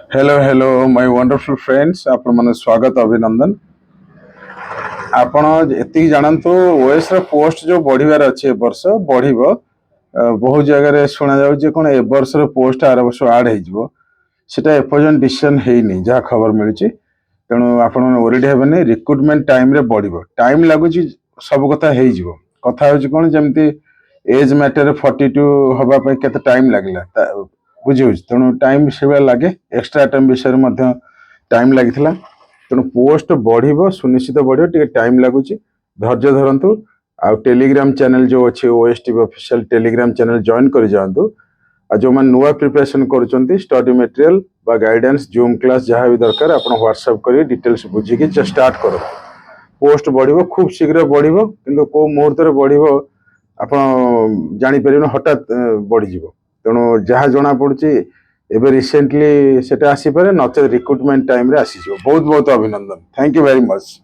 Hello my wonderful friends आपण माने स्वागत अभिनंदन। आपण एति जानंतु ओएस रो पोस्ट जो बढ़िबार अछि वर्ष बढ़िबो। बहुत जगह रे सुना जाउ जे कोन ए वर्ष रो पोस्ट आर वर्ष ऐड हे जिवो सेटा एपर्यंत डिसीजन हेइनी जा खबर मिलुची। तेणु आपण माने ओरिड हेबनी रिक्रूटमेंट टाइम रे बढ़िबो टाइम लागुची सब कथा हे जिवो। कथा होची कोन जेमति एज मैटर 42 हबा पे केते टाइम लागला बुझियो। तेणु टाइम से लगे एक्सट्रा टाइम विषय टाइम लगी तेणु पोस्ट बढ़िबो सुनिश्चित बढ़िबो टे टाइम लगुच धैर्य धरतु। आ टेलीग्राम चैनल जो अच्छे ओएसटीवी ऑफिशियल टेलीग्राम चैनल जॉइन कर जातु। जो मैंने नुआ प्रिपरेशन कर स्टडी मटेरियल बा गाइडेंस जूम क्लास जहाँ भी दरकार आप व्हाट्सएप कर डिटेल्स बुझिकी स्टार्ट कर पोस्ट बढ़िबो खूब शीघ्र बढ़िबो किंतु को मुहूर्त बढ़िबो आप जापर हठात बढ़ीज। तेणु जहाँ जना पड़ी एबे रिसेंटली सेटा आसी पारे नचे रिक्रूटमेंट टाइम रे आसी। बहुत बहुत अभिनंदन। Thank you very much.